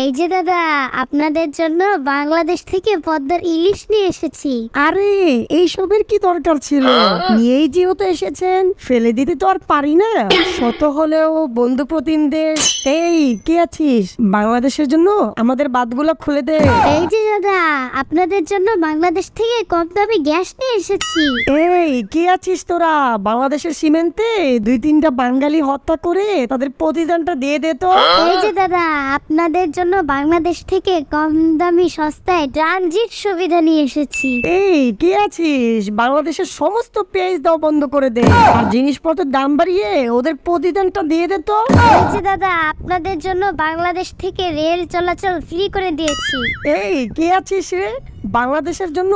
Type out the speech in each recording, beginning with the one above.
এই যে দাদা, আপনাদের জন্য বাংলাদেশ থেকে পদ্মার ইলিশ নিয়ে এসেছি। আরে এইসবের কি দরকার ছিল? নিয়েই যেহেতু এসেছেন, ফেলে দিতে তো আর পারি না। শত হলেও বন্ধু প্রতিম দেশ। এই কে আছিস? বাংলাদেশের জন্য আমাদের বাঁধগুলো খুলে দে। এই যে দাদা, আপনাদের জন্য বাংলাদেশ থেকে কম দামে গ্যাস নিয়ে এসেছি। এই কে আছিস তোরা? বাংলাদেশের সীমান্তে 2-3টা বাঙালি হত্যা করে তাদের প্রতিদানটা দিয়ে দে তো। এই যে দাদা, আপনাদের জন্য বাংলাদেশ থেকে কম দামি সস্তায় ট্রানজিট সুবিধা নিয়ে এসেছি। এই কে আছিস? বাংলাদেশের সমস্ত পেজ দাও বন্ধ করে দে, আর জিনিসপত্রের দাম বাড়িয়ে ওদের প্রতিদানটা দিয়ে দে তো। এই যে দাদা, আপনাদের জন্য বাংলাদেশ থেকে রেল চলাচল ফ্রি করে দিয়েছি। এই কে আছিস রে? বাংলাদেশের জন্য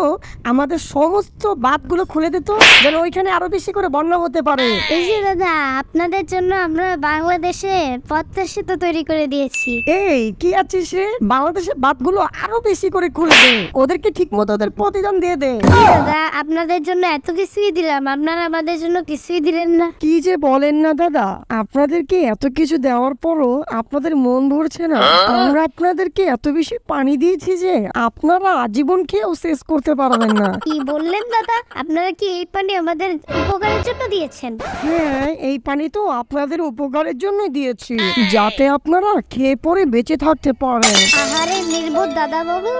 আমাদের সমস্ত বাঁধগুলো খুলে দিত, যেন ওইখানে আরো বেশি করে বন্যা হতে পারে। এই যে দাদা, আপনাদের জন্য আমরা বাংলাদেশে পদ্মা সেতু তৈরি করে দিয়েছি। এই কি আছিস রে? বাংলাদেশের বাঁধগুলো আরো বেশি করে খুলে দে, ওদেরকে ঠিক মতো ওদের প্রতিদান দিয়ে দে। দাদা, আপনাদের জন্য এত কিছুই দিলাম, আপনারা আমাদের জন্য কিছুই দিলেন না। কি যে বলেন না দাদা, আপনাদেরকে এত কিছু দেওয়ার পরও আপনাদের মন ভরছে না। আমরা আপনাদেরকে এত বেশি পানি দিয়েছি যে আপনারা আজীবন খেয়েও শেষ করতে পারবেন না। কি বললেন দাদা? আপনারা কি এই পানি আমাদের উপকারের জন্য দিয়েছেন? হ্যাঁ, এই পানি তো আপনাদের উপকারের জন্য দিয়েছি, যাতে আপনারা খেয়ে পরে বেঁচে থাকতে পারেন। আহারে নির্বোধ দাদা বাবু,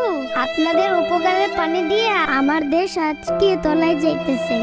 আপনাদের উপকারের পানি দিয়ে আমার দেশ আজকে তলায় যাইতেছে।